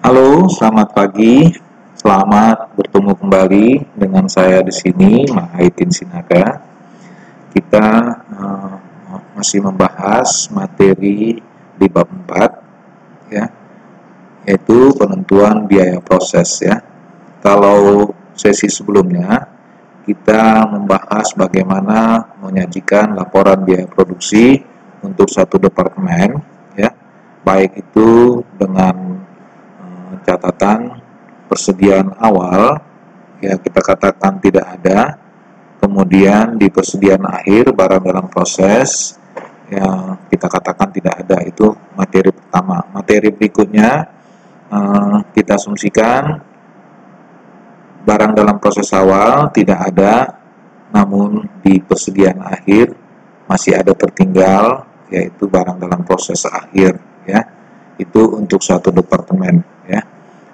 Halo, selamat pagi. Selamat bertemu kembali dengan saya di sini, Mahaitin Sinaga. Kita masih membahas materi di bab 4 ya, yaitu penentuan biaya proses ya. Kalau sesi sebelumnya kita membahas bagaimana menyajikan laporan biaya produksi untuk satu departemen ya, baik itu dengan catatan persediaan awal ya kita katakan tidak ada, kemudian di persediaan akhir barang dalam proses yang kita katakan tidak ada. Itu materi pertama. Materi berikutnya kita asumsikan barang dalam proses awal tidak ada, namun di persediaan akhir masih ada tertinggal, yaitu barang dalam proses akhir ya. Itu untuk satu departemen ya.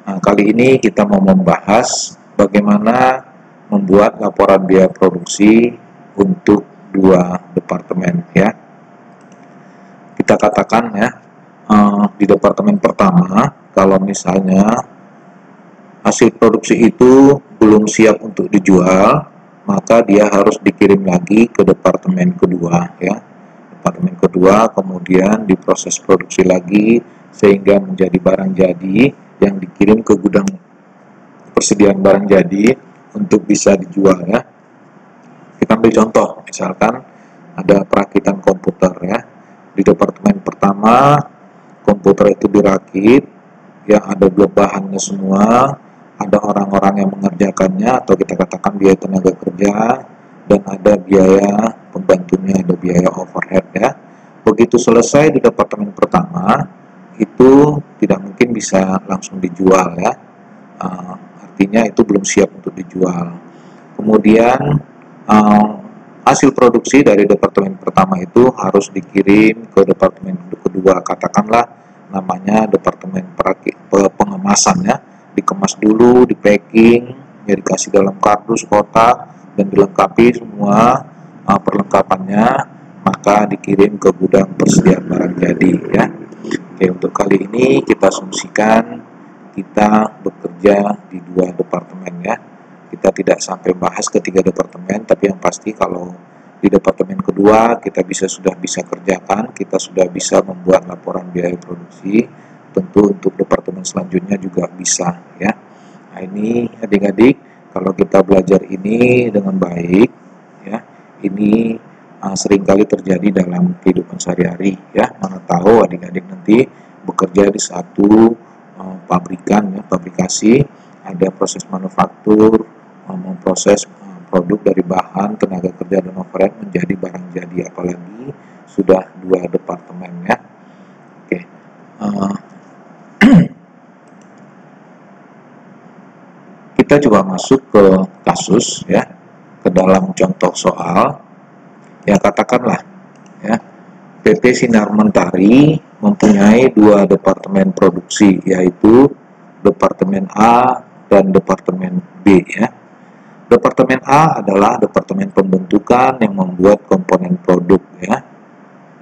Nah, kali ini kita mau membahas bagaimana membuat laporan biaya produksi untuk dua departemen ya. Kita katakan ya, di departemen pertama, kalau misalnya hasil produksi itu belum siap untuk dijual, maka dia harus dikirim lagi ke departemen kedua ya. Departemen kedua kemudian diproses produksi lagi sehingga menjadi barang jadi yang dikirim ke gudang persediaan barang jadi untuk bisa dijual ya. Kita ambil contoh, misalkan ada perakitan komputer ya. Di departemen pertama komputer itu dirakit, yang ada blok bahannya semua, ada orang-orang yang mengerjakannya atau kita katakan biaya tenaga kerja, dan ada biaya pembantunya, ada biaya overhead ya. Begitu selesai di departemen pertama, itu tidak mungkin bisa langsung dijual ya. Artinya itu belum siap untuk dijual. Kemudian hasil produksi dari departemen pertama itu harus dikirim ke departemen kedua, katakanlah namanya departemen pengemasan ya. Dikemas dulu, di packing, ya dikasih dalam kardus kotak dan dilengkapi semua perlengkapannya, maka dikirim ke gudang persediaan barang jadi ya. Oke, untuk kali ini kita asumsikan kita bekerja di dua departemen ya. Kita tidak sampai bahas ketiga departemen, tapi yang pasti kalau di departemen kedua kita sudah bisa kerjakan, kita sudah bisa membuat laporan biaya produksi. Tentu untuk departemen selanjutnya juga bisa ya. Nah, ini adik-adik, kalau kita belajar ini dengan baik ya, ini seringkali terjadi dalam kehidupan sehari-hari ya. Mana tahu adik-adik nanti bekerja di satu pabrikan ya, pabrikasi, ada proses manufaktur, memproses produk dari bahan, tenaga kerja dan overhead menjadi barang jadi, apalagi sudah dua departemen ya. Oke. Kita coba masuk ke kasus ya, ke dalam contoh soal. Ya katakanlah ya, PT Sinar Mentari mempunyai dua departemen produksi, yaitu Departemen A dan Departemen B ya. Departemen A adalah departemen pembentukan yang membuat komponen produk ya.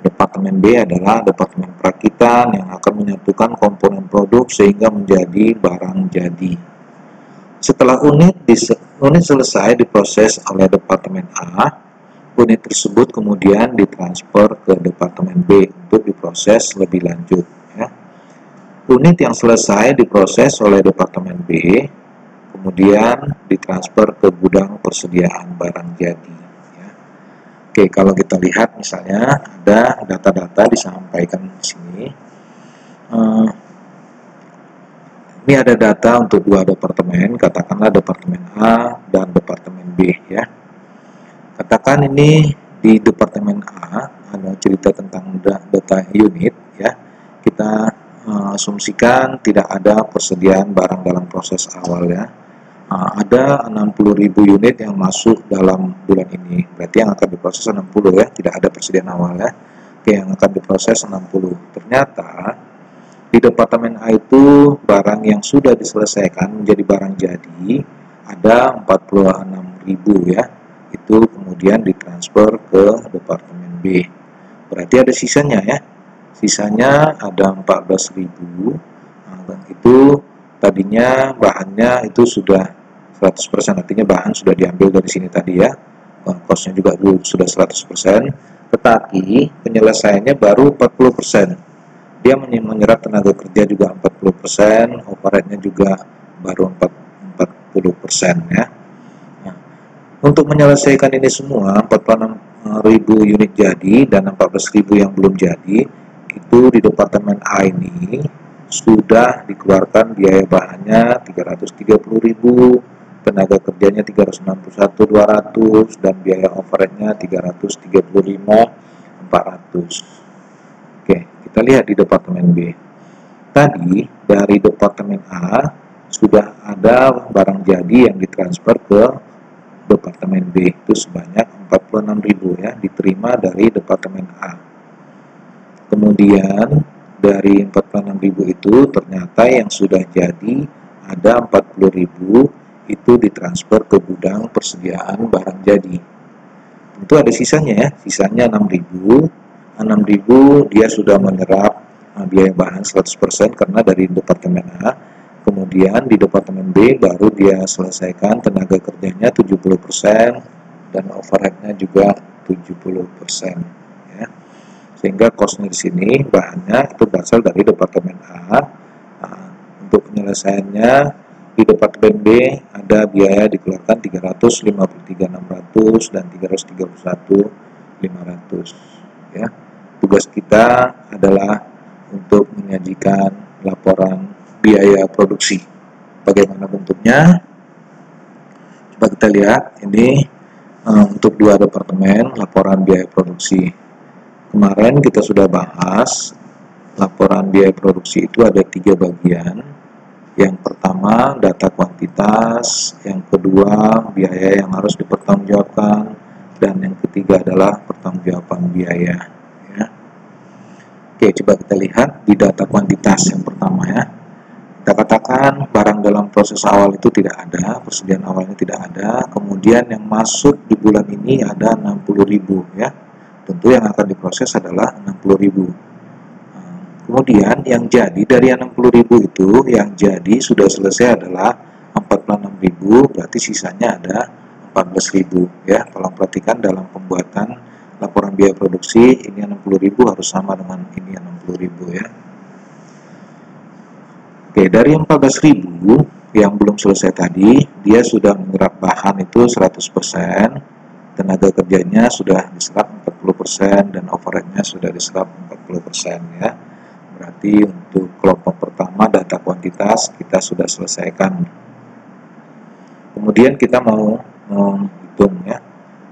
Departemen B adalah departemen perakitan yang akan menyatukan komponen produk sehingga menjadi barang jadi. Setelah unit selesai diproses oleh Departemen A, unit tersebut kemudian ditransfer ke Departemen B untuk diproses lebih lanjut ya. Unit yang selesai diproses oleh Departemen B kemudian ditransfer ke gudang persediaan barang jadi ya. Oke, kalau kita lihat misalnya ada data-data disampaikan di sini. Ini ada data untuk dua departemen, katakanlah Departemen A dan Departemen B ya. Katakan ini di Departemen A ada cerita tentang data unit ya. Kita asumsikan tidak ada persediaan barang dalam proses awal ya. Ada 60.000 unit yang masuk dalam bulan ini, berarti yang akan diproses 60 ya, tidak ada persediaan awal ya. Oke, yang akan diproses 60. Ternyata di Departemen A itu barang yang sudah diselesaikan menjadi barang jadi ada 46.000 ya. Itu kemudian ditransfer ke Departemen B. Berarti ada sisanya ya. Sisanya ada 14.000. Nah, dan itu tadinya bahannya itu sudah 100%, artinya bahan sudah diambil dari sini tadi ya, cost-nya juga dulu sudah 100%, tetapi penyelesaiannya baru 40%. Dia menyerap tenaga kerja juga 40%, overhead-nya juga baru 40% ya. Nah, untuk menyelesaikan ini semua, 46.000 unit jadi dan 14.000 yang belum jadi, itu di Departemen A ini sudah dikeluarkan biaya bahannya 330.000, tenaga kerjanya 361.200, dan biaya overhead-nya 335.400. Oke, kita lihat di Departemen B. Tadi dari Departemen A sudah ada barang jadi yang ditransfer ke Departemen B, itu sebanyak 46.000 ya, diterima dari Departemen A. Kemudian dari 46.000 itu ternyata yang sudah jadi ada 40.000 itu ditransfer ke gudang persediaan barang jadi. Tentu ada sisanya ya, sisanya 6.000 dia sudah menyerap biaya bahan 100% karena dari Departemen A. Kemudian di Departemen B baru dia selesaikan tenaga kerjanya 70% dan overheadnya juga 70% ya. Sehingga cost-nya di sini bahannya itu berasal dari Departemen A. Untuk penyelesaiannya di Departemen B ada biaya dikeluarkan 353.600 dan 331.500 ya. Tugas kita adalah untuk menyajikan laporan biaya produksi. Bagaimana bentuknya? Coba kita lihat, ini untuk dua departemen laporan biaya produksi. Kemarin kita sudah bahas laporan biaya produksi itu ada 3 bagian. Yang pertama data kuantitas, yang kedua biaya yang harus dipertanggungjawabkan, dan yang ketiga adalah pertanggungjawaban biaya. Oke, coba kita lihat di data kuantitas yang pertama ya. Kita katakan barang dalam proses awal itu tidak ada, persediaan awalnya tidak ada, kemudian yang masuk di bulan ini ada 60.000 ya. Tentu yang akan diproses adalah 60.000. Kemudian yang jadi dari 60.000 itu, yang jadi sudah selesai adalah 46.000, berarti sisanya ada 14.000 ya. Tolong perhatikan dalam pembuatan laporan biaya produksi, ini 60.000 harus sama dengan ini 60.000 ya. Oke, dari 14.000 yang belum selesai tadi, dia sudah menyerap bahan itu 100%, tenaga kerjanya sudah diserap 40% dan overheadnya sudah diserap 40% ya. Berarti untuk kelompok pertama data kuantitas kita sudah selesaikan. Kemudian kita mau menghitung ya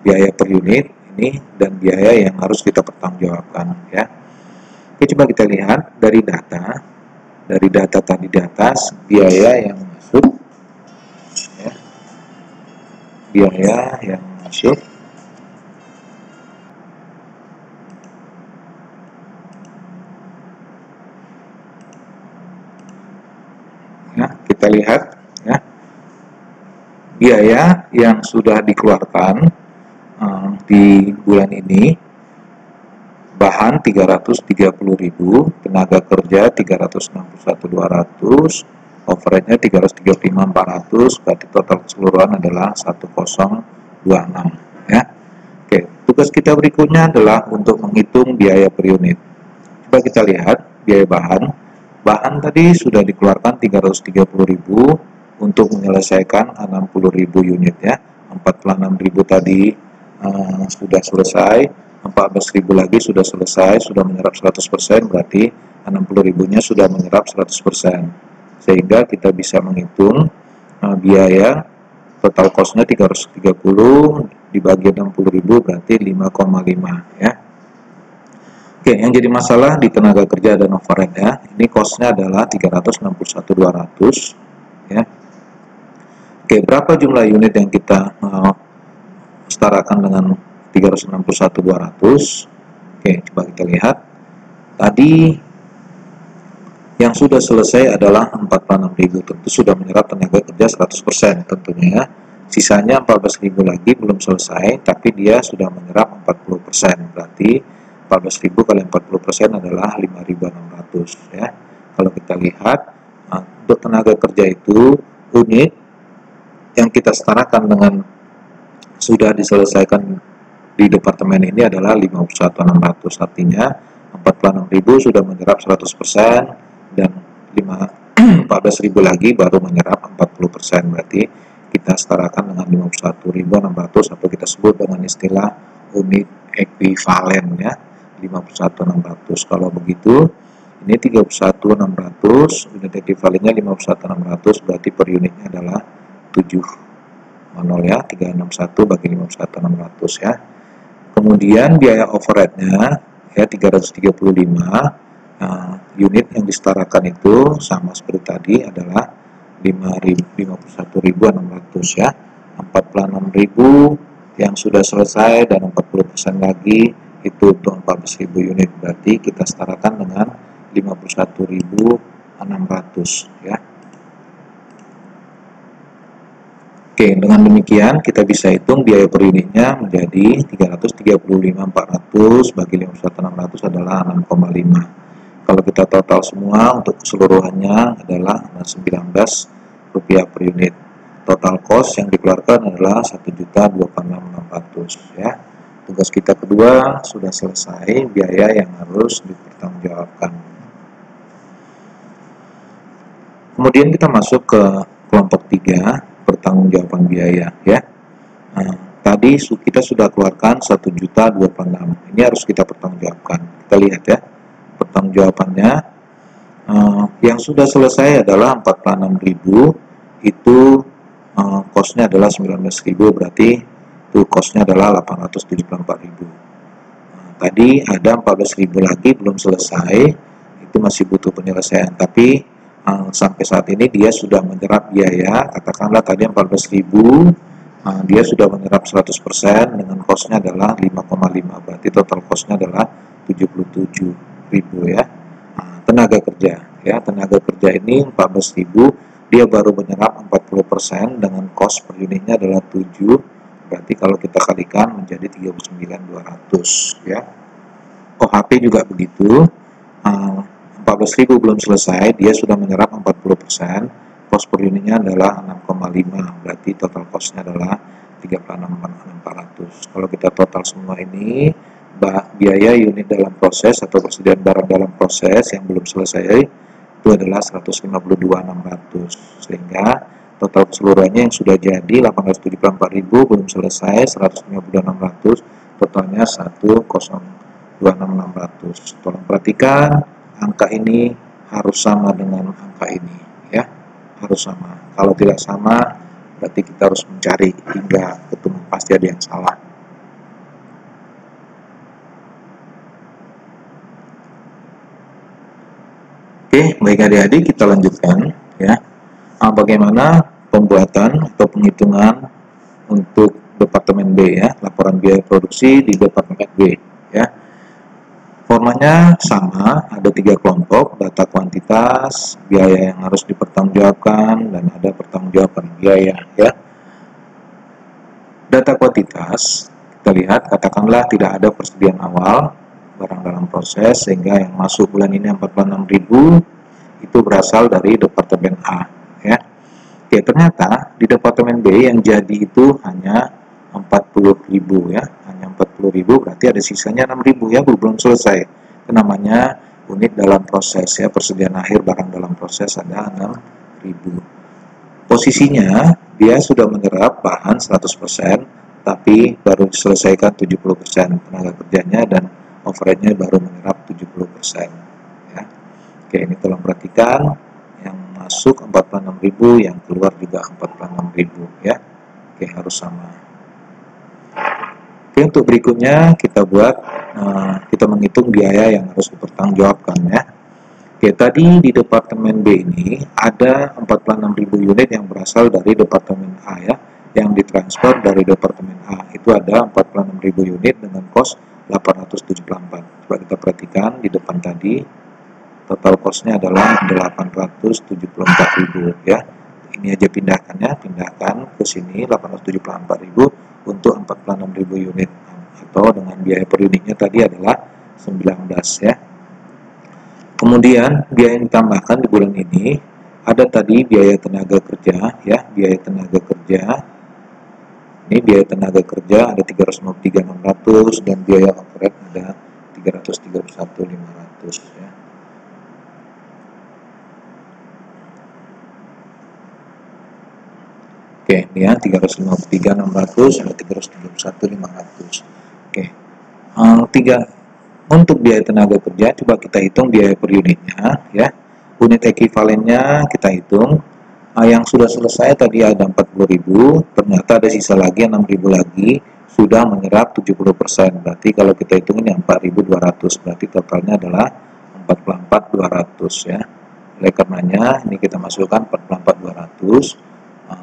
biaya per unit ini dan biaya yang harus kita pertanggungjawabkan ya. Oke, coba kita lihat dari data tadi di atas, biaya yang masuk ya, biaya yang masuk ya, kita lihat ya, biaya yang sudah dikeluarkan di bulan ini, bahan 330.000, tenaga kerja 361.200, overheadnya 335.400, berarti total keseluruhan adalah 1026 ya. Oke, tugas kita berikutnya adalah untuk menghitung biaya per unit. Coba kita lihat biaya bahan tadi sudah dikeluarkan 330.000 untuk menyelesaikan 60.000 unit ya. 46.000 tadi sudah selesai, 14.000 lagi sudah selesai, sudah menyerap 100%, berarti 60.000-nya sudah menyerap 100%. Sehingga kita bisa menghitung biaya total cost-nya 330 dibagi 60.000 berarti 5,5 ya. Oke, yang jadi masalah di tenaga kerja dan overhead ya, ini cost-nya adalah 361.200 ya. Oke, berapa jumlah unit yang kita setarakan dengan 361.200? Oke, coba kita lihat. Tadi yang sudah selesai adalah 46.000, tentu sudah menyerap tenaga kerja 100% tentunya. Sisanya 14.000 lagi belum selesai, tapi dia sudah menyerap 40%, berarti 14.000 kali 40% adalah 5.600 ya. Kalau kita lihat untuk tenaga kerja itu unit yang kita setarakan dengan sudah diselesaikan di departemen ini adalah 51.600, artinya 46.000 sudah menyerap 100% dan 14.000 lagi baru menyerap 40%, berarti kita setarakan dengan 51.600 atau kita sebut dengan istilah unit ekuivalen ya, 51.600. Kalau begitu ini 31.600, unit ekuivalennya 51.600, berarti per unitnya adalah 7 ya, 361 bagi 51.600 ya. Kemudian biaya overheadnya ya 335, unit yang disetarakan itu sama seperti tadi adalah 51.600 ya, 46.000 yang sudah selesai dan 40% lagi itu untuk 14.000 unit, berarti kita setarakan dengan 51.600 ya. Oke, dengan demikian kita bisa hitung biaya per unitnya menjadi 335.400 bagi 51.600 adalah 6,5. Kalau kita total semua untuk keseluruhannya adalah 19 rupiah per unit. Total cost yang dikeluarkan adalah 1.026.600 ya. Tugas kita kedua sudah selesai, biaya yang harus dipertanggungjawabkan. Kemudian kita masuk ke kelompok 3, pertanggungjawaban biaya ya. Nah, tadi kita sudah keluarkan 1.026. Ini harus kita pertanggungjawabkan. Kita lihat ya, pertanggungjawabannya yang sudah selesai adalah 46.000, itu cost-nya adalah 19.000, berarti itu cost-nya adalah 874.000. Tadi ada 14.000 lagi belum selesai, itu masih butuh penyelesaian, tapi sampai saat ini dia sudah menyerap biaya, katakanlah tadi 14.000, dia sudah menyerap 100% dengan cost-nya adalah 5,5, berarti total cost-nya adalah 77.000 ya. Tenaga kerja ya, tenaga kerja ini 14.000, dia baru menyerap 40% dengan cost per unitnya adalah 7, berarti kalau kita kalikan menjadi 39.200 ya. OHP juga begitu, 14.000 belum selesai, dia sudah menyerap 40%, cost per unitnya adalah 6,5, berarti total cost-nya adalah 36.400. Kalau kita total semua ini, biaya unit dalam proses atau persediaan barang dalam proses yang belum selesai itu adalah 152.600, sehingga total keseluruhannya yang sudah jadi 874.000 belum selesai 152.600, totalnya 102.600. Tolong perhatikan, angka ini harus sama dengan angka ini ya, harus sama. Kalau tidak sama berarti kita harus mencari hingga ketemu, pasti ada yang salah. Oke, baik adik-adik, kita lanjutkan ya. Bagaimana pembuatan atau penghitungan untuk Departemen B ya, laporan biaya produksi di Departemen B ya. Formanya sama, ada 3 kelompok, data kuantitas, biaya yang harus dipertanggungjawabkan, dan ada pertanggungjawaban biaya ya. Data kuantitas, kita lihat, katakanlah tidak ada persediaan awal barang dalam proses, sehingga yang masuk bulan ini 46.000 itu berasal dari Departemen A ya. Oke, ternyata di Departemen B yang jadi itu hanya 40.000 ya, hanya 40.000, berarti ada sisanya 6.000 ya, belum selesai. Itu namanya unit dalam proses ya, persediaan akhir barang dalam proses ada 6.000. Posisinya dia sudah menyerap bahan 100%, tapi baru diselesaikan 70% tenaga kerjanya, dan overheadnya baru menyerap 70% ya. Oke, ini tolong perhatikan, yang masuk 46.000, yang keluar juga 46.000 ya. Oke, harus sama. Oke, untuk berikutnya kita menghitung biaya yang harus dipertanggungjawabkan ya. Oke, tadi di Departemen B ini ada 46.000 unit yang berasal dari Departemen A ya, yang ditransfer dari Departemen A. Itu ada 46.000 unit dengan cost 874. Coba kita perhatikan di depan tadi, total cost-nya adalah 874.000 ya. Ini aja pindahkannya, pindahkan ke sini 874.000 untuk 46.000 unit, atau dengan biaya per unitnya tadi adalah 19 ya. Kemudian biaya yang ditambahkan di bulan ini ada tadi biaya tenaga kerja, ya, biaya tenaga kerja. Ini biaya tenaga kerja ada 353.600 dan biaya overhead ada 331.500, ya. Oke, ini ya 353.600 ada 331.500. Oke. Untuk biaya tenaga kerja coba kita hitung biaya per unitnya, ya. Unit ekuivalennya kita hitung. Yang sudah selesai tadi ada 40.000, ternyata ada sisa lagi 6.000 lagi, sudah menyerap 70%. Berarti kalau kita hitung ini 4.200, berarti totalnya adalah 44.200, ya. Oleh karenanya ini kita masukkan 44.200,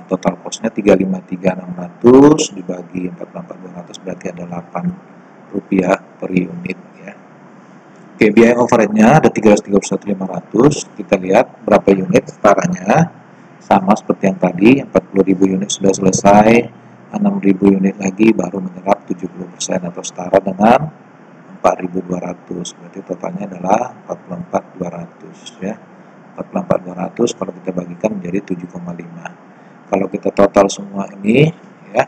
total cost-nya 353.600 dibagi 44.200 berarti ada 8 rupiah per unit, ya. Oke, biaya overhead-nya ada 331.500. Kita lihat berapa unit setaranya. Sama seperti yang tadi, 40.000 unit sudah selesai, 6.000 unit lagi baru menyerap 70% atau setara dengan 4.200. Berarti totalnya adalah 44.200, ya. 44.200 kalau kita bagikan menjadi 7,5. Kalau kita total semua ini, ya,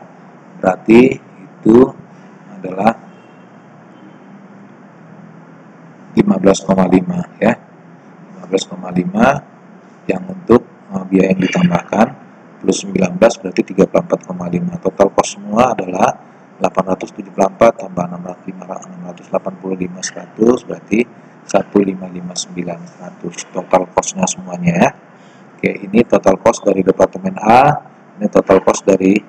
berarti itu adalah 15,5, ya. 15,5 yang untuk biaya yang ditambahkan plus 19 berarti 34,5. Total cost semua adalah 874 tambah 685 100 berarti 1.559.100 total costnya semuanya, ya. Oke, ini total cost dari departemen A, ini total cost dari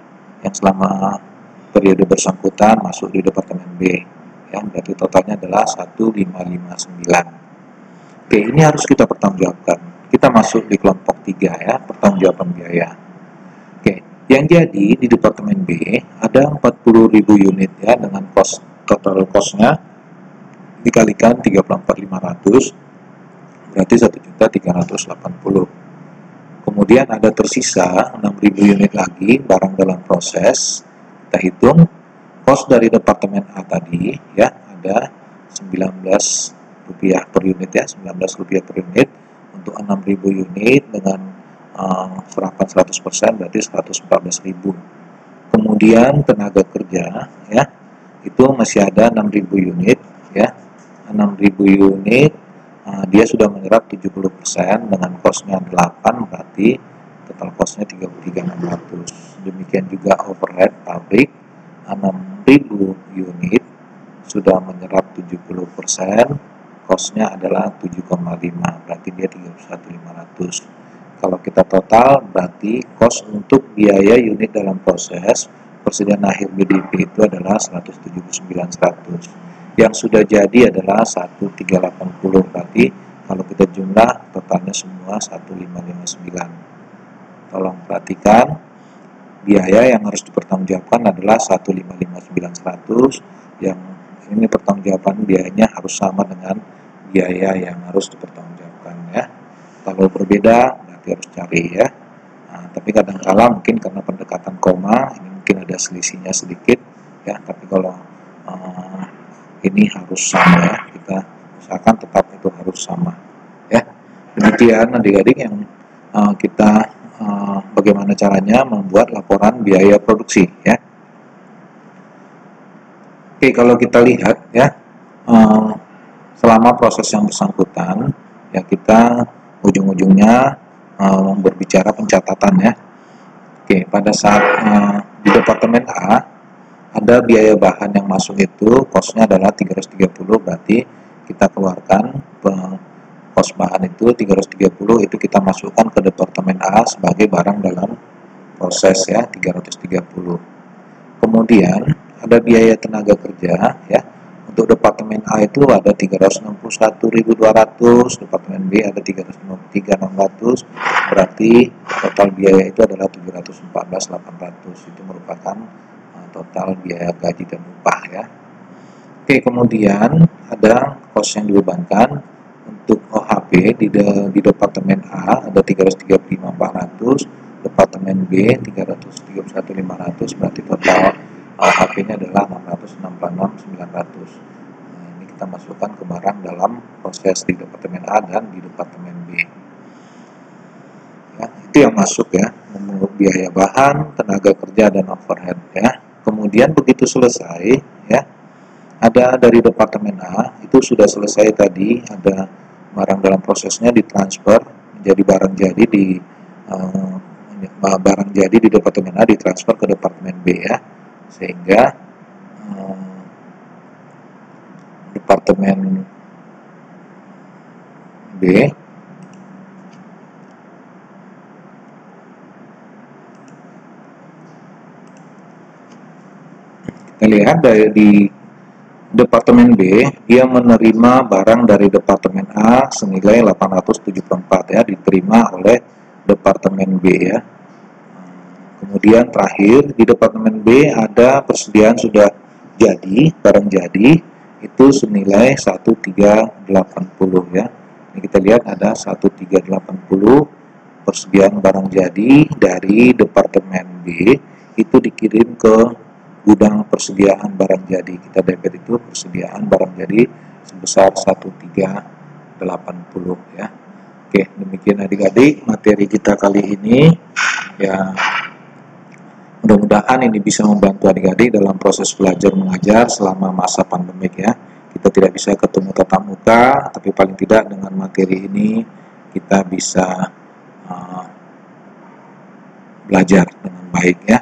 yang selama periode bersangkutan masuk di departemen B, ya. Berarti totalnya adalah 1.559. Oke, ini harus kita pertanggungjawabkan. Kita masuk di kelompok 3, ya, pertanggungjawaban biaya. Oke, yang jadi di departemen B ada 40.000 unit, ya, dengan cost total cost-nya dikalikan 34.500 berarti 1.380. Kemudian ada tersisa 6.000 unit lagi barang dalam proses. Kita hitung cost dari departemen A tadi, ya, ada 19 rupiah per unit, ya, 19 rupiah per unit untuk 6.000 unit dengan serapan 100% berarti 114.000. Kemudian tenaga kerja, ya, itu masih ada 6.000 unit, ya. 6.000 unit dia sudah menyerap 70% dengan cost-nya 8 berarti total cost-nya 33.600. Demikian juga overhead pabrik 6.000 unit sudah menyerap 70%, cost-nya adalah 7,5 berarti dia 31.500. Kalau kita total berarti cost untuk biaya unit dalam proses persediaan akhir BDP itu adalah 179.100. Yang sudah jadi adalah 1.380 berarti kalau kita jumlah totalnya semua 1.559. Tolong perhatikan biaya yang harus dipertanggungjawabkan adalah 1.559.100, yang ini pertanggungjawaban biayanya harus sama dengan biaya yang harus dipertanggungjawabkan, ya. Kalau berbeda berarti harus cari, ya. Tapi kadang-kala mungkin karena pendekatan koma ini mungkin ada selisihnya sedikit, ya. Tapi kalau ini harus sama, ya, kita usahakan tetap itu harus sama, ya. Demikian adik-adik yang kita bagaimana caranya membuat laporan biaya produksi, ya. Oke, kalau kita lihat, ya, selama proses yang bersangkutan, ya, kita ujung-ujungnya berbicara pencatatan, ya. Oke, pada saat di departemen A ada biaya bahan yang masuk itu cost-nya adalah 330 berarti kita keluarkan cost bahan itu 330 itu kita masukkan ke departemen A sebagai barang dalam proses, ya, 330. Kemudian ada biaya tenaga kerja, ya. Untuk departemen A itu ada 361.200, departemen B ada 353.600, berarti total biaya itu adalah 714.800. Itu merupakan total biaya gaji dan upah, ya. Oke, kemudian ada cost yang dibebankan untuk OHP di departemen A ada 335.400, departemen B 331.500, berarti total OHP-nya adalah 666.900. Ini kita masukkan ke barang dalam proses di departemen A dan di departemen B. itu yang masuk ya, memungut biaya bahan, tenaga kerja, dan overhead ya. Kemudian begitu selesai ya, ada dari departemen A itu sudah selesai tadi, ada barang dalam prosesnya ditransfer menjadi barang jadi di barang jadi di departemen A ditransfer ke departemen B ya, sehingga departemen B kita lihat di departemen B dia menerima barang dari departemen A senilai 874 ya, diterima oleh departemen B ya. Kemudian terakhir di departemen B ada persediaan sudah jadi, barang jadi itu senilai 1380 ya. Ini kita lihat ada 1380 persediaan barang jadi dari departemen B itu dikirim ke gudang persediaan barang jadi. Kita debit itu persediaan barang jadi sebesar 1380 ya. Oke, demikian adik-adik materi kita kali ini ya. Mudah-mudahan ini bisa membantu adik-adik dalam proses belajar mengajar selama masa pandemik ya. Kita tidak bisa ketemu tatap muka, tapi paling tidak dengan materi ini kita bisa belajar dengan baik ya.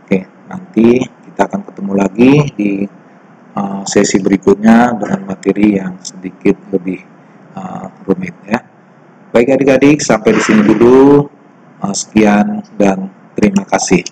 Oke, nanti kita akan ketemu lagi di sesi berikutnya dengan materi yang sedikit lebih rumit ya. Baik adik-adik, sampai di sini dulu. Sekian dan terima kasih.